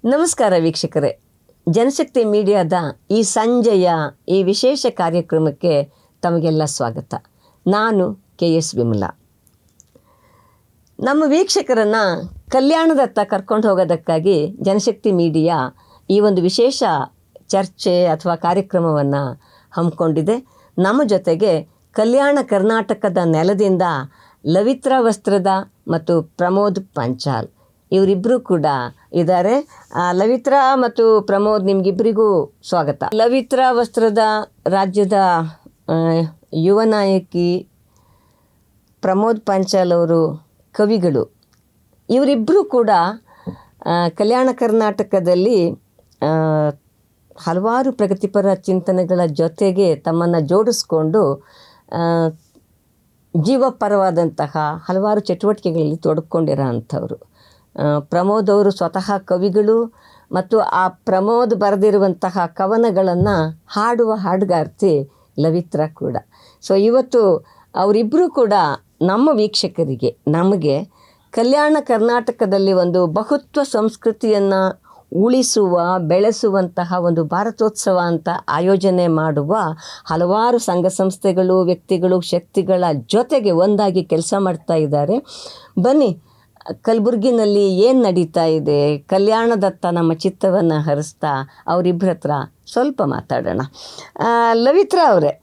ನಮಸ್ಕಾರ ವೀಕ್ಷಕರೇ, ಜನಶಕ್ತಿ ಮೀಡಿಯಾದ ಈ ಸಂಜೆಯ ಈ ವಿಶೇಷ ಕಾರ್ಯಕ್ರಮಕ್ಕೆ ತಮಗೆಲ್ಲ ಸ್ವಾಗತ. ನಾನು KS ವಿಮಲಾ. ನಮ್ಮ ವೀಕ್ಷಕರನ್ನು ಕಲ್ಯಾಣದತ್ತ ಕರ್ಕೊಂಡು ಹೋಗೋದಕ್ಕಾಗಿ ಜನಶಕ್ತಿ ಮೀಡಿಯಾ ಈ ಒಂದು ವಿಶೇಷ ಚರ್ಚೆ ಅಥವಾ ಕಾರ್ಯಕ್ರಮವನ್ನು ಹಮ್ಮಿಕೊಂಡಿದೆ. ನಮ್ಮ ಜೊತೆಗೆ ಕಲ್ಯಾಣ ಕರ್ನಾಟಕದ ನೆಲದಿಂದ ಲವಿತ್ರಾ ವಸ್ತ್ರದ ಮತ್ತು ಪ್ರಮೋದ್ ಪಂಚಾಲ್ ಇವರಿಬ್ಬರು ಕೂಡ ಇದ್ದಾರೆ. ಲವಿತ್ರಾ ಮತ್ತು ಪ್ರಮೋದ್, ನಿಮಗಿಬ್ಬರಿಗೂ ಸ್ವಾಗತ. ಲವಿತ್ರಾ ವಸ್ತ್ರದ ರಾಜ್ಯದ ಯುವ ನಾಯಕಿ, ಪ್ರಮೋದ್ ಪಂಚಾಲ್ ಅವರು ಕವಿಗಳು. ಇವರಿಬ್ಬರು ಕೂಡ ಕಲ್ಯಾಣ ಕರ್ನಾಟಕದಲ್ಲಿ ಹಲವಾರು ಪ್ರಗತಿಪರ ಚಿಂತನೆಗಳ ಜೊತೆಗೆ ತಮ್ಮನ್ನು ಜೋಡಿಸ್ಕೊಂಡು ಜೀವಪರವಾದಂತಹ ಹಲವಾರು ಚಟುವಟಿಕೆಗಳಲ್ಲಿ ತೊಡಕೊಂಡಿರೋ ಅಂಥವ್ರು. ಪ್ರಮೋದ್ ಅವರು ಸ್ವತಃ ಕವಿಗಳು ಮತ್ತು ಆ ಪ್ರಮೋದ್ ಬರೆದಿರುವಂತಹ ಕವನಗಳನ್ನು ಹಾಡುವ ಹಾಡುಗಾರ್ತಿ ಲವಿತ್ರಾ ಕೂಡ. ಸೊ ಇವತ್ತು ಅವರಿಬ್ಬರು ಕೂಡ ನಮ್ಮ ವೀಕ್ಷಕರಿಗೆ, ನಮಗೆ ಕಲ್ಯಾಣ ಕರ್ನಾಟಕದಲ್ಲಿ ಒಂದು ಬಹುತ್ವ ಸಂಸ್ಕೃತಿಯನ್ನು ಉಳಿಸುವ, ಬೆಳೆಸುವಂತಹ ಒಂದು ಭಾರತೋತ್ಸವ ಅಂತ ಆಯೋಜನೆ ಮಾಡುವ ಹಲವಾರು ಸಂಘ ಸಂಸ್ಥೆಗಳು, ವ್ಯಕ್ತಿಗಳು, ಶಕ್ತಿಗಳ ಜೊತೆಗೆ ಒಂದಾಗಿ ಕೆಲಸ ಮಾಡ್ತಾ ಇದ್ದಾರೆ. ಬನ್ನಿ, ಕಲಬುರಗಿನಲ್ಲಿ ಏನು ನಡೀತಾ ಇದೆ, ಕಲ್ಯಾಣದತ್ತ ನಮ್ಮ ಚಿತ್ತವನ್ನು ಹರಿಸ್ತಾ ಅವರಿಬ್ಬರ ಹತ್ರ ಸ್ವಲ್ಪ ಮಾತಾಡೋಣ. ಲವಿತ್ರಾ ಅವರೇ,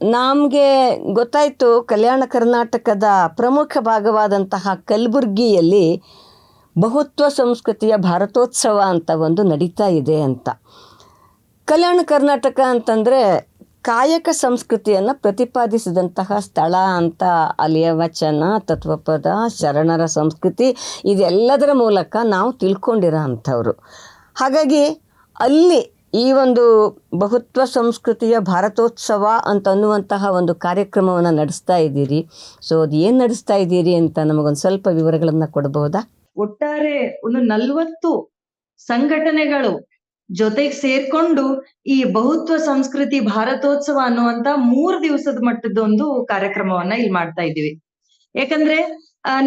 ನಮಗೆ ಗೊತ್ತಾಯಿತು ಕಲ್ಯಾಣ ಕರ್ನಾಟಕದ ಪ್ರಮುಖ ಭಾಗವಾದಂತಹ ಕಲಬುರಗಿಯಲ್ಲಿ ಬಹುತ್ವ ಸಂಸ್ಕೃತಿಯ ಭಾರತೋತ್ಸವ ಅಂತ ಒಂದು ನಡೀತಾ ಇದೆ ಅಂತ. ಕಲ್ಯಾಣ ಕರ್ನಾಟಕ ಅಂತಂದರೆ ಕಾಯಕ ಸಂಸ್ಕೃತಿಯನ್ನು ಪ್ರತಿಪಾದಿಸಿದಂತಹ ಸ್ಥಳ ಅಂತ ಅಲ್ಲಿಯ ವಚನ, ತತ್ವಪದ, ಶರಣರ ಸಂಸ್ಕೃತಿ ಇದೆಲ್ಲದರ ಮೂಲಕ ನಾವು ತಿಳ್ಕೊಂಡಿರೋ ಅಂಥವ್ರು. ಹಾಗಾಗಿ ಅಲ್ಲಿ ಈ ಒಂದು ಬಹುತ್ವ ಸಂಸ್ಕೃತಿಯ ಭಾರತೋತ್ಸವ ಅಂತ ಅನ್ನುವಂತಹ ಒಂದು ಕಾರ್ಯಕ್ರಮವನ್ನು ನಡೆಸ್ತಾ ಇದ್ದೀರಿ. ಸೊ ಅದು ಏನು ನಡೆಸ್ತಾ ಇದ್ದೀರಿ ಅಂತ ನಮಗೊಂದು ಸ್ವಲ್ಪ ವಿವರಗಳನ್ನು ಕೊಡಬಹುದಾ? ಒಟ್ಟಾರೆ ಒಂದು 40 ಸಂಘಟನೆಗಳು ಜೊತೆಗೆ ಸೇರ್ಕೊಂಡು ಈ ಬಹುತ್ವ ಸಂಸ್ಕೃತಿ ಭಾರತೋತ್ಸವ ಅನ್ನುವಂತ 3 ದಿವಸದ ಮಟ್ಟದೊಂದು ಕಾರ್ಯಕ್ರಮವನ್ನ ಇಲ್ಲಿ ಮಾಡ್ತಾ ಇದ್ದೀವಿ. ಯಾಕಂದ್ರೆ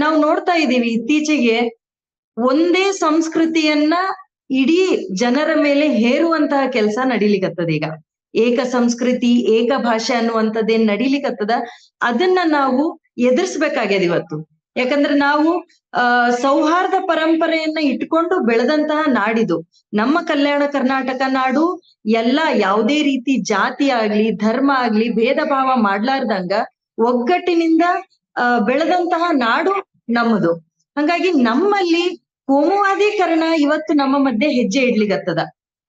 ನಾವು ನೋಡ್ತಾ ಇದ್ದೀವಿ ಇತ್ತೀಚೆಗೆ ಒಂದೇ ಸಂಸ್ಕೃತಿಯನ್ನ ಇಡೀ ಜನರ ಮೇಲೆ ಹೇರುವಂತಹ ಕೆಲಸ ನಡಿಲಿಕತ್ತದ. ಈಗ ಏಕ ಸಂಸ್ಕೃತಿ, ಏಕ ಭಾಷೆ ಅನ್ನುವಂಥದ್ದೇನ್ ನಡಿಲಿಕತ್ತದ, ಅದನ್ನ ನಾವು ಎದುರಿಸ್ಬೇಕಾಗ್ಯದ ಇವತ್ತು. ಯಾಕಂದ್ರೆ ನಾವು ಸೌಹಾರ್ದ ಪರಂಪರೆಯನ್ನ ಇಟ್ಕೊಂಡು ಬೆಳೆದಂತಹ ನಾಡಿದು ನಮ್ಮ ಕಲ್ಯಾಣ ಕರ್ನಾಟಕ ನಾಡು. ಎಲ್ಲ ಯಾವುದೇ ರೀತಿ ಜಾತಿ ಆಗ್ಲಿ, ಧರ್ಮ ಆಗ್ಲಿ, ಭೇದ ಭಾವ ಮಾಡ್ಲಾರ್ದಂಗ ಒಗ್ಗಟ್ಟಿನಿಂದ ಬೆಳೆದಂತಹ ನಾಡು ನಮ್ಮದು. ಹಂಗಾಗಿ ನಮ್ಮಲ್ಲಿ ಕೋಮುವಾದೀಕರಣ ಇವತ್ತು ನಮ್ಮ ಮಧ್ಯೆ ಹೆಜ್ಜೆ ಇಡ್ಲಿಗತ್ತದ.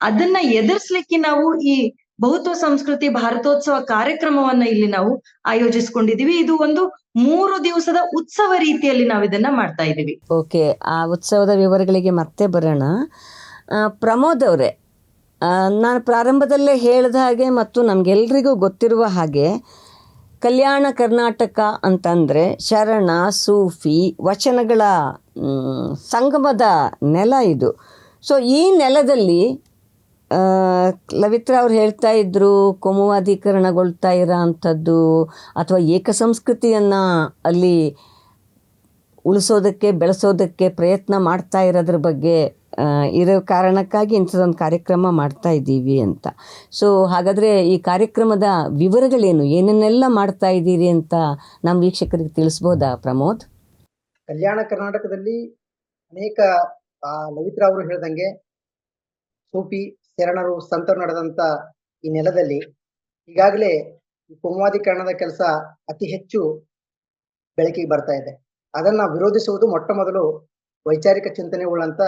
ಅದನ್ನ ಎದುರಿಸ್ಲಿಕ್ಕೆ ನಾವು ಈ ಬಹುತ್ವ ಸಂಸ್ಕೃತಿ ಭಾರತೋತ್ಸವ ಕಾರ್ಯಕ್ರಮವನ್ನ ಇಲ್ಲಿ ನಾವು ಆಯೋಜಿಸ್ಕೊಂಡಿದೀವಿ. ಇದು ಒಂದು 3 ದಿವಸದ ಉತ್ಸವ ರೀತಿಯಲ್ಲಿ ನಾವು ಇದನ್ನ ಮಾಡ್ತಾ ಇದ್ದೀವಿ. ಓಕೆ, ಆ ಉತ್ಸವದ ವಿವರಗಳಿಗೆ ಮತ್ತೆ ಬರೋಣ. ಪ್ರಮೋದ್ ಅವರೇ, ನಾನು ಪ್ರಾರಂಭದಲ್ಲೇ ಹೇಳಿದ ಹಾಗೆ ಮತ್ತು ನಮಗೆಲ್ರಿಗೂ ಗೊತ್ತಿರುವ ಹಾಗೆ ಕಲ್ಯಾಣ ಕರ್ನಾಟಕ ಅಂತಂದರೆ ಶರಣ, ಸೂಫಿ, ವಚನಗಳ ಸಂಗಮದ ನೆಲ ಇದು. ಸೊ ಈ ನೆಲದಲ್ಲಿ ಲವಿತ್ರಾ ಅವ್ರು ಹೇಳ್ತಾ ಇದ್ದರು, ಕೋಮುವಾದೀಕರಣಗೊಳ್ತಾ ಇರೋ ಅಂಥದ್ದು ಅಥವಾ ಏಕ ಸಂಸ್ಕೃತಿಯನ್ನು ಅಲ್ಲಿ ಉಳಿಸೋದಕ್ಕೆ, ಬೆಳೆಸೋದಕ್ಕೆ ಪ್ರಯತ್ನ ಮಾಡ್ತಾ ಇರೋದ್ರ ಬಗ್ಗೆ ಇರೋ ಕಾರಣಕ್ಕಾಗಿ ಇಂಥದ್ದೊಂದು ಕಾರ್ಯಕ್ರಮ ಮಾಡ್ತಾ ಇದ್ದೀವಿ ಅಂತ. ಸೊ ಹಾಗಾದರೆ ಈ ಕಾರ್ಯಕ್ರಮದ ವಿವರಗಳೇನು, ಏನನ್ನೆಲ್ಲ ಮಾಡ್ತಾ ಇದ್ದೀರಿ ಅಂತ ನಮ್ಮ ವೀಕ್ಷಕರಿಗೆ ತಿಳಿಸ್ಬೋದಾ ಪ್ರಮೋದ್? ಕಲ್ಯಾಣ ಕರ್ನಾಟಕದಲ್ಲಿ ಅನೇಕ ಲವಿತ್ರಾ ಅವರು ಹೇಳ್ದಂಗೆ ಸೂಫಿ, ಶರಣರು, ಸಂತರು ನಡೆದಂತ ಈ ನೆಲದಲ್ಲಿ ಈಗಾಗಲೇ ಕೋಮುವಾದೀಕರಣದ ಕೆಲಸ ಅತಿ ಹೆಚ್ಚು ಬೆಳಕಿಗೆ ಬರ್ತಾ ಇದೆ. ಅದನ್ನ ವಿರೋಧಿಸುವುದು ಮೊಟ್ಟ ಮೊದಲು ವೈಚಾರಿಕ ಚಿಂತನೆ ಉಳ್ಳಂತ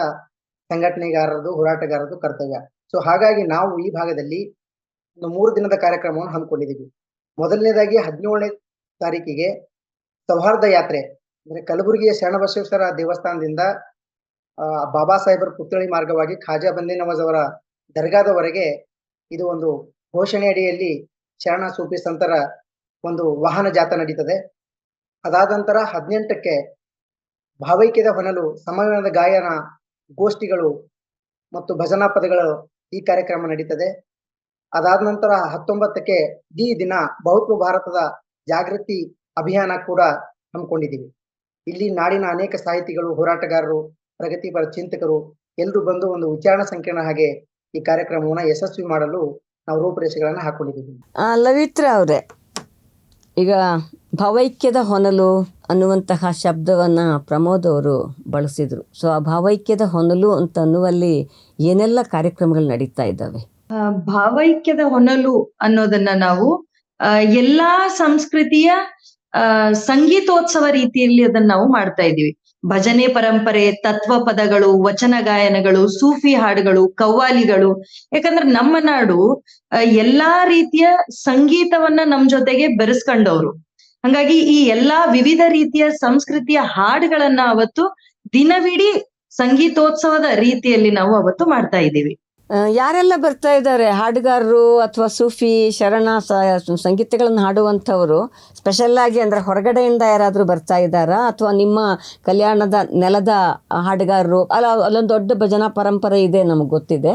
ಸಂಘಟನೆಗಾರರದು, ಹೋರಾಟಗಾರರದು ಕರ್ತವ್ಯ. ಸೊ ಹಾಗಾಗಿ ನಾವು ಈ ಭಾಗದಲ್ಲಿ ಒಂದು 3 ದಿನದ ಕಾರ್ಯಕ್ರಮವನ್ನು ಹಮ್ಮಿಕೊಂಡಿದ್ದೀವಿ. ಮೊದಲನೇದಾಗಿ 17ನೇ ತಾರೀಕಿಗೆ ಸೌಹಾರ್ದ ಯಾತ್ರೆ ಅಂದ್ರೆ ಕಲಬುರಗಿಯ ಶರಣಬಸವೇಶ್ವರ ದೇವಸ್ಥಾನದಿಂದ ಬಾಬಾ ಸಾಹೇಬರ ಪುತ್ಥಳಿ ಮಾರ್ಗವಾಗಿ ಖಾಜಾ ಬಂದೇ ನವಾಜ್ ಅವರ ದರ್ಗಾದವರೆಗೆ ಇದು ಒಂದು ಘೋಷಣೆ ಅಡಿಯಲ್ಲಿ ಶರಣ, ಸೂಫಿ, ಸಂತರ ಒಂದು ವಾಹನ ಜಾಥಾ ನಡೀತದೆ. ಅದಾದ ನಂತರ 18ಕ್ಕೆ ಭಾವೈಕ್ಯದ ಹೊನಲು, ಸಮನ್ವಯದ ಗಾಯನ, ಗೋಷ್ಠಿಗಳು ಮತ್ತು ಭಜನಾ ಪದಗಳು ಈ ಕಾರ್ಯಕ್ರಮ ನಡೀತದೆ. ಅದಾದ ನಂತರ 19ಕ್ಕೆ ಈ ದಿನ ಬಹುತ್ವ ಭಾರತದ ಜಾಗೃತಿ ಅಭಿಯಾನ ಕೂಡ ಹಮ್ಮಿಕೊಂಡಿದ್ದೀವಿ. ಇಲ್ಲಿ ನಾಡಿನ ಅನೇಕ ಸಾಹಿತಿಗಳು, ಹೋರಾಟಗಾರರು, ಪ್ರಗತಿಪರ ಚಿಂತಕರು, ಎಲ್ಲರೂ ಬಂದು ಒಂದು ಉಚ್ಚಾರಣ ಸಂಕೀರ್ಣ ಹಾಗೆ ಈ ಕಾರ್ಯಕ್ರಮವನ್ನ ಯಶಸ್ವಿ ಮಾಡಲು ನಾವು ರೂಪರೇಷೆಗಳನ್ನ ಹಾಕೊಂಡಿದ್ದೀವಿ. ಲವಿತ್ರ ಅವರೇ, ಈಗ ಭಾವೈಕ್ಯದ ಹೊನಲು ಅನ್ನುವಂತಹ ಶಬ್ದವನ್ನು ಪ್ರಮೋದ್ ಅವರು ಬಳಸಿದರು. ಸೊ ಆ ಭಾವೈಕ್ಯದ ಹೊನಲು ಅಂತ ಅನ್ನುವಲ್ಲಿ ಏನೆಲ್ಲ ಕಾರ್ಯಕ್ರಮಗಳು ನಡೀತಾ ಇದ್ದಾವೆ? ಭಾವೈಕ್ಯದ ಹೊನಲು ಅನ್ನೋದನ್ನ ನಾವು ಎಲ್ಲಾ ಸಂಸ್ಕೃತಿಯ ಸಂಗೀತೋತ್ಸವ ರೀತಿಯಲ್ಲಿ ಅದನ್ನ ನಾವು ಮಾಡ್ತಾ ಇದ್ದೀವಿ. ಭಜನೆ ಪರಂಪರೆ, ತತ್ವ ಪದಗಳು, ವಚನ ಗಾಯನಗಳು, ಸೂಫಿ ಹಾಡುಗಳು, ಕವ್ವಾಲಿಗಳು. ಯಾಕಂದ್ರೆ ನಮ್ಮ ನಾಡು ಎಲ್ಲಾ ರೀತಿಯ ಸಂಗೀತವನ್ನ ನಮ್ ಜೊತೆಗೆ ಬೆರೆಸ್ಕೊಂಡವ್ರು. ಹಂಗಾಗಿ ಈ ಎಲ್ಲಾ ವಿವಿಧ ರೀತಿಯ ಸಂಸ್ಕೃತಿಯ ಹಾಡುಗಳನ್ನ ಅವತ್ತು ದಿನವಿಡೀ ಸಂಗೀತೋತ್ಸವದ ರೀತಿಯಲ್ಲಿ ನಾವು ಅವತ್ತು ಮಾಡ್ತಾ ಇದ್ದೀವಿ. ಯಾರೆಲ್ಲ ಬರ್ತಾ ಇದ್ದಾರೆ? ಹಾಡುಗಾರರು ಅಥವಾ ಸೂಫಿ ಶರಣ ಸಂಗೀತಗಳನ್ನು ಹಾಡುವಂಥವರು ಸ್ಪೆಷಲ್ಲಾಗಿ ಅಂದರೆ ಹೊರಗಡೆಯಿಂದ ಯಾರಾದರೂ ಬರ್ತಾ ಇದ್ದಾರಾ, ಅಥವಾ ನಿಮ್ಮ ಕಲ್ಯಾಣದ ನೆಲದ ಹಾಡುಗಾರರು? ಅಲ್ಲೊಂದು ದೊಡ್ಡ ಭಜನಾ ಪರಂಪರೆ ಇದೆ, ನಮಗೆ ಗೊತ್ತಿದೆ.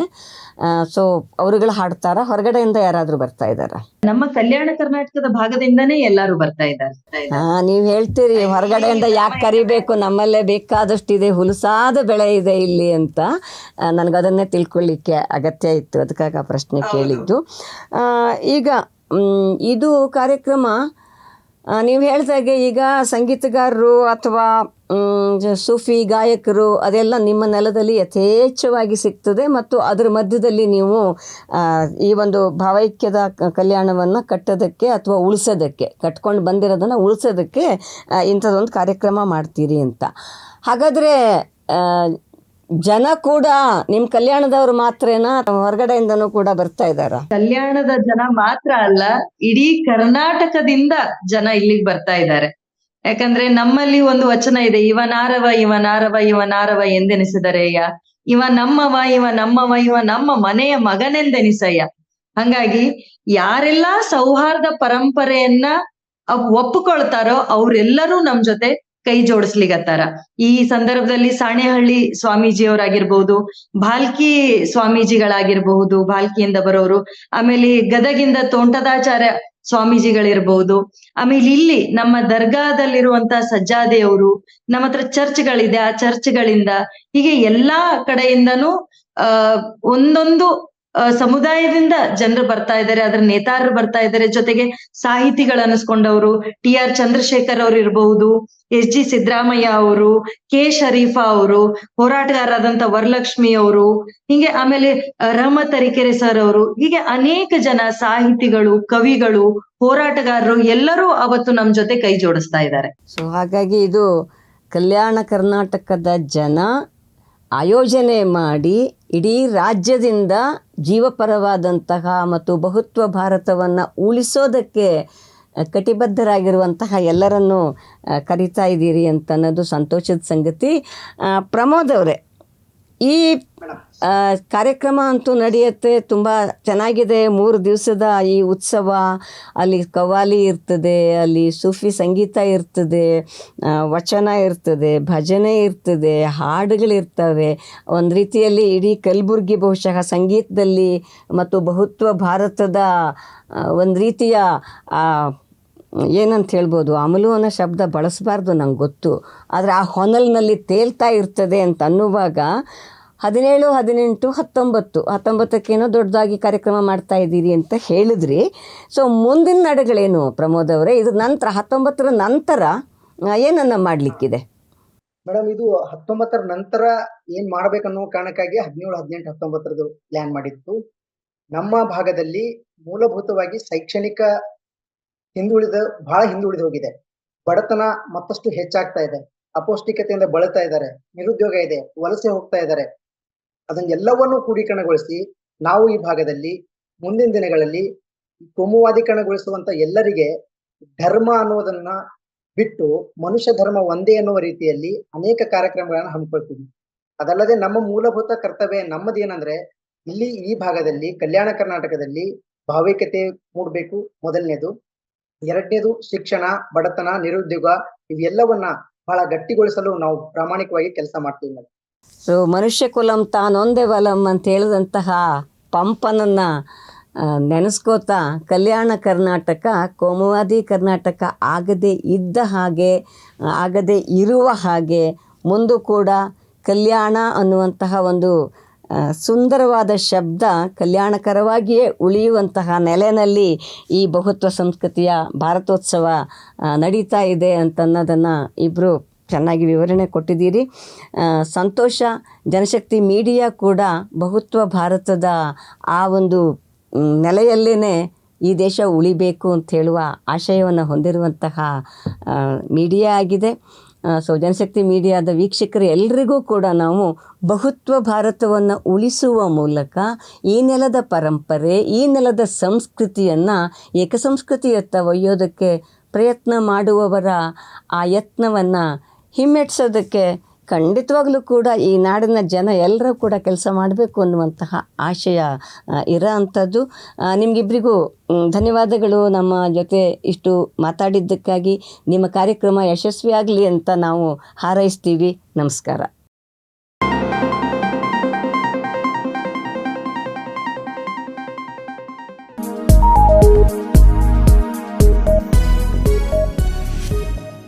ಸೊ ಅವರುಗಳು ಹಾಡ್ತಾರಾ? ಹೊರಗಡೆಯಿಂದ ಯಾರಾದರೂ ಬರ್ತಾ ಇದ್ದಾರಾ? ನಮ್ಮ ಕಲ್ಯಾಣ ಕರ್ನಾಟಕದ ಭಾಗದಿಂದನೇ ಎಲ್ಲರೂ ಬರ್ತಾ ಇದ್ದಾರೆ. ನೀವು ಹೇಳ್ತೀರಿ ಹೊರಗಡೆಯಿಂದ ಯಾಕೆ ಕರಿಬೇಕು, ನಮ್ಮಲ್ಲೇ ಬೇಕಾದಷ್ಟಿದೆ, ಹುಲಸಾದ ಬೆಳೆ ಇದೆ ಇಲ್ಲಿ ಅಂತ. ನನಗದನ್ನೇ ತಿಳ್ಕೊಳ್ಳಿಕ್ಕೆ ಅಗತ್ಯ ಇತ್ತು, ಅದಕ್ಕಾಗಿ ಆ ಪ್ರಶ್ನೆ ಕೇಳಿದ್ದು. ಈಗ ಇದು ಕಾರ್ಯಕ್ರಮ ನೀವು ಹೇಳ್ದಾಗೆ ಈಗ ಸಂಗೀತಗಾರರು ಅಥವಾ ಸೂಫಿ ಗಾಯಕರು ಅದೆಲ್ಲ ನಿಮ್ಮ ನೆಲದಲ್ಲಿ ಯಥೇಚ್ಛವಾಗಿ ಸಿಗ್ತದೆ, ಮತ್ತು ಅದರ ಮಧ್ಯದಲ್ಲಿ ನೀವು ಈ ಒಂದು ಭಾವೈಕ್ಯದ ಕಲ್ಯಾಣವನ್ನು ಕಟ್ಟೋದಕ್ಕೆ ಅಥವಾ ಉಳಿಸೋದಕ್ಕೆ, ಕಟ್ಕೊಂಡು ಬಂದಿರೋದನ್ನು ಉಳಿಸೋದಕ್ಕೆ ಇಂಥದ್ದೊಂದು ಕಾರ್ಯಕ್ರಮ ಮಾಡ್ತೀರಿ ಅಂತ. ಹಾಗಾದರೆ ಜನ ಕೂಡ ನಿಮ್ಮ ಕಲ್ಯಾಣದವ್ರು ಮಾತ್ರನಾ, ಹೊರಗಡೆಯಿಂದನೂ ಕೂಡ ಬರ್ತಾ ಇದ್ದಾರಾ? ಕಲ್ಯಾಣದ ಜನ ಮಾತ್ರ ಅಲ್ಲ, ಇಡೀ ಕರ್ನಾಟಕದಿಂದ ಜನ ಇಲ್ಲಿಗೆ ಬರ್ತಾ ಇದ್ದಾರೆ. ಯಾಕಂದ್ರೆ ನಮ್ಮಲ್ಲಿ ಒಂದು ವಚನ ಇದೆ, ಇವನಾರವ ಇವನಾರವ ಇವನಾರವ ಎಂದೆನಿಸಿದರೆಯ, ಇವ ನಮ್ಮವ ಇವ ನಮ್ಮವ ಇವ ನಮ್ಮ ಮನೆಯ ಮಗನೆಂದೆನಿಸಯ್ಯ. ಹಂಗಾಗಿ ಯಾರೆಲ್ಲಾ ಸೌಹಾರ್ದ ಪರಂಪರೆಯನ್ನ ಒಪ್ಪಿಕೊಳ್ತಾರೋ ಅವರೆಲ್ಲರೂ ನಮ್ ಜೊತೆ ಕೈ ಜೋಡಿಸ್ಲಿಗತ್ತಾರ. ಈ ಸಂದರ್ಭದಲ್ಲಿ ಸಾಣೆಹಳ್ಳಿ ಸ್ವಾಮೀಜಿಯವರಾಗಿರ್ಬಹುದು, ಭಾಲ್ಕಿ ಸ್ವಾಮೀಜಿಗಳಾಗಿರ್ಬಹುದು, ಭಾಲ್ಕಿಯಿಂದ ಬರೋರು, ಆಮೇಲೆ ಗದಗಿಂದ ತೋಂಟದಾಚಾರ್ಯ ಸ್ವಾಮೀಜಿಗಳಿರ್ಬಹುದು, ಆಮೇಲೆ ಇಲ್ಲಿ ನಮ್ಮ ದರ್ಗಾದಲ್ಲಿರುವಂತ ಸಜ್ಜಾದೆಯವರು, ನಮ್ಮ ಹತ್ರ ಚರ್ಚ್ಗಳಿದೆ, ಆ ಚರ್ಚ್ಗಳಿಂದ, ಹೀಗೆ ಎಲ್ಲಾ ಕಡೆಯಿಂದನೂ ಒಂದೊಂದು ಸಮುದಾಯದಿಂದ ಜನರು ಬರ್ತಾ ಇದ್ದಾರೆ, ಅದ್ರ ನೇತಾರರು ಬರ್ತಾ ಇದ್ದಾರೆ. ಜೊತೆಗೆ ಸಾಹಿತಿಗಳು ಅನಿಸ್ಕೊಂಡವರು TR ಚಂದ್ರಶೇಖರ್ ಅವರು ಇರಬಹುದು, SG ಸಿದ್ದರಾಮಯ್ಯ ಅವರು, K ಶರೀಫಾ ಅವರು, ಹೋರಾಟಗಾರರಾದಂತ ವರಲಕ್ಷ್ಮಿ ಅವರು, ಹೀಗೆ ಆಮೇಲೆ ರಹಮತ್ ತರೀಕೆರೆ ಸರ್ ಅವರು, ಹೀಗೆ ಅನೇಕ ಜನ ಸಾಹಿತಿಗಳು, ಕವಿಗಳು, ಹೋರಾಟಗಾರರು ಎಲ್ಲರೂ ಅವತ್ತು ನಮ್ ಜೊತೆ ಕೈ ಜೋಡಿಸ್ತಾ ಇದ್ದಾರೆ. ಸೊ ಹಾಗಾಗಿ ಇದು ಕಲ್ಯಾಣ ಕರ್ನಾಟಕದ ಜನ ಆಯೋಜನೆ ಮಾಡಿ ಇಡೀ ರಾಜ್ಯದಿಂದ ಜೀವಪರವಾದಂತಹ ಮತ್ತು ಬಹುತ್ವ ಭಾರತವನ್ನು ಉಳಿಸೋದಕ್ಕೆ ಕಟಿಬದ್ಧರಾಗಿರುವಂತಹ ಎಲ್ಲರನ್ನೂ ಕರಿತಾ ಇದ್ದೀರಿ ಅಂತ ಅನ್ನೋದು ಸಂತೋಷದ ಸಂಗತಿ. ಪ್ರಮೋದ್ ಅವರೇ, ಈ ಕಾರ್ಯಕ್ರಮ ಅಂತೂ ನಡೆಯುತ್ತೆ, ತುಂಬ ಚೆನ್ನಾಗಿದೆ. 3 ದಿವಸದ ಈ ಉತ್ಸವ, ಅಲ್ಲಿ ಕವ್ವಾಲಿ ಇರ್ತದೆ, ಅಲ್ಲಿ ಸೂಫಿ ಸಂಗೀತ ಇರ್ತದೆ, ವಚನ ಇರ್ತದೆ, ಭಜನೆ ಇರ್ತದೆ, ಹಾಡುಗಳಿರ್ತವೆ. ಒಂದು ರೀತಿಯಲ್ಲಿ ಇಡೀ ಕಲಬುರ್ಗಿ ಬಹುಶಃ ಸಂಗೀತದಲ್ಲಿ ಮತ್ತು ಬಹುತ್ವ ಭಾರತದ ಒಂದು ರೀತಿಯ ಏನಂತ ಹೇಳ್ಬೋದು, ಅಮಲು ಅನ್ನೋ ಶಬ್ದ ಬಳಸಬಾರ್ದು ನಂಗೆ ಗೊತ್ತು, ಆದರೆ ಆ ಹೊನಲಿನಲ್ಲಿ ತೇಲ್ತಾ ಇರ್ತದೆ ಅಂತ ಅನ್ನುವಾಗ 17, 18, 19ಕ್ಕೇನೋ ದೊಡ್ಡದಾಗಿ ಕಾರ್ಯಕ್ರಮ ಮಾಡ್ತಾ ಇದ್ದೀರಿ ಅಂತ ಹೇಳಿದ್ರಿ. ಸೊ ಮುಂದಿನ ನಡೆಗಳೇನು ಪ್ರಮೋದ್ ಅವರೇ? ಇದು ನಂತರ 19ರ ನಂತರ ಏನನ್ನ ಮಾಡಲಿಕ್ಕಿದೆ? ಮೇಡಮ್, ಇದು 19ರ ನಂತರ ಏನ್ ಮಾಡ್ಬೇಕನ್ನೋ ಕಾರಣಕ್ಕಾಗಿ 17, 18, 19ರದು ಪ್ಲಾನ್ ಮಾಡಿತ್ತು. ನಮ್ಮ ಭಾಗದಲ್ಲಿ ಮೂಲಭೂತವಾಗಿ ಶೈಕ್ಷಣಿಕ ಬಹಳ ಹಿಂದುಳಿದು ಹೋಗಿದೆ. ಬಡತನ ಮತ್ತಷ್ಟು ಹೆಚ್ಚಾಗ್ತಾ ಇದೆ, ಅಪೌಷ್ಟಿಕತೆಯಿಂದ ಬಳಲ್ತಾ ಇದ್ದಾರೆ, ನಿರುದ್ಯೋಗ ಇದೆ, ವಲಸೆ ಹೋಗ್ತಾ ಇದ್ದಾರೆ. ಅದನ್ನೆಲ್ಲವನ್ನೂ ಕ್ರೋಢೀಕರಣಗೊಳಿಸಿ ನಾವು ಈ ಭಾಗದಲ್ಲಿ ಮುಂದಿನ ದಿನಗಳಲ್ಲಿ ಕೋಮುವಾದೀಕರಣಗೊಳಿಸುವಂತ ಎಲ್ಲರಿಗೆ ಧರ್ಮ ಅನ್ನೋದನ್ನ ಬಿಟ್ಟು ಮನುಷ್ಯ ಧರ್ಮ ಒಂದೇ ಅನ್ನುವ ರೀತಿಯಲ್ಲಿ ಅನೇಕ ಕಾರ್ಯಕ್ರಮಗಳನ್ನ ಹಮ್ಮಿಕೊಳ್ತೀವಿ. ಅದಲ್ಲದೆ ನಮ್ಮ ಮೂಲಭೂತ ಕರ್ತವ್ಯ ನಮ್ಮದೇನಂದ್ರೆ, ಇಲ್ಲಿ ಈ ಭಾಗದಲ್ಲಿ ಕಲ್ಯಾಣ ಕರ್ನಾಟಕದಲ್ಲಿ ಭಾವೈಕ್ಯತೆ ಮೂಡಬೇಕು ಮೊದಲನೇದು. 2ನೇದು ಶಿಕ್ಷಣ, ಬಡತನ, ನಿರುದ್ಯೋಗ ಇವೆಲ್ಲವನ್ನ ಬಹಳ ಗಟ್ಟಿಗೊಳಿಸಲು ನಾವು ಪ್ರಾಮಾಣಿಕವಾಗಿ ಕೆಲಸ ಮಾಡ್ತೀವಿ. ಸೊ ಮನುಷ್ಯ ಕುಲಂ ತಾನೊಂದೇ ವಲಂ ಅಂತ ಹೇಳಿದಂತಹ ಪಂಪನನ್ನು ನೆನೆಸ್ಕೋತಾ ಕಲ್ಯಾಣ ಕರ್ನಾಟಕ ಕೋಮುವಾದಿ ಕರ್ನಾಟಕ ಆಗದೇ ಇದ್ದ ಹಾಗೆ, ಆಗದೇ ಇರುವ ಹಾಗೆ ಮುಂದೂ ಕೂಡ ಕಲ್ಯಾಣ ಅನ್ನುವಂತಹ ಒಂದು ಸುಂದರವಾದ ಶಬ್ದ ಕಲ್ಯಾಣಕರವಾಗಿಯೇ ಉಳಿಯುವಂತಹ ನೆಲೆಯಲ್ಲಿ ಈ ಬಹುತ್ವ ಸಂಸ್ಕೃತಿಯ ಭಾರತೋತ್ಸವ ನಡೀತಾ ಇದೆ ಅಂತನ್ನೋದನ್ನು ಇಬ್ಬರು ಚೆನ್ನಾಗಿ ವಿವರಣೆ ಕೊಟ್ಟಿದ್ದೀರಿ. ಸಂತೋಷ. ಜನಶಕ್ತಿ ಮೀಡಿಯಾ ಕೂಡ ಬಹುತ್ವ ಭಾರತದ ಆ ಒಂದು ನೆಲೆಯಲ್ಲೇ ಈ ದೇಶ ಉಳಿಬೇಕು ಅಂತ ಹೇಳುವ ಆಶಯವನ್ನು ಹೊಂದಿರುವಂತಹ ಮೀಡಿಯಾ ಆಗಿದೆ. ಸೊ ಜನಶಕ್ತಿ ಮೀಡಿಯಾದ ವೀಕ್ಷಕರು ಎಲ್ರಿಗೂ ಕೂಡ ನಾವು ಬಹುತ್ವ ಭಾರತವನ್ನು ಉಳಿಸುವ ಮೂಲಕ ಈ ನೆಲದ ಪರಂಪರೆ, ಈ ನೆಲದ ಸಂಸ್ಕೃತಿಯನ್ನು ಏಕಸಂಸ್ಕೃತಿಯತ್ತ ಒಯ್ಯೋದಕ್ಕೆ ಪ್ರಯತ್ನ ಮಾಡುವವರ ಆ ಯತ್ನವನ್ನು ಹಿಮ್ಮೆಟ್ಟಿಸೋದಕ್ಕೆ ಖಂಡಿತವಾಗ್ಲೂ ಕೂಡ ಈ ನಾಡಿನ ಜನ ಎಲ್ಲರೂ ಕೂಡ ಕೆಲಸ ಮಾಡಬೇಕು ಅನ್ನುವಂತಹ ಆಶಯ ಇರೋ ಅಂಥದ್ದು. ನಿಮಗಿಬ್ಬರಿಗೂ ಧನ್ಯವಾದಗಳು ನಮ್ಮ ಜೊತೆ ಇಷ್ಟು ಮಾತಾಡಿದ್ದಕ್ಕಾಗಿ. ನಿಮ್ಮ ಕಾರ್ಯಕ್ರಮ ಯಶಸ್ವಿಯಾಗಲಿ ಅಂತ ನಾವು ಹಾರೈಸ್ತೀವಿ. ನಮಸ್ಕಾರ.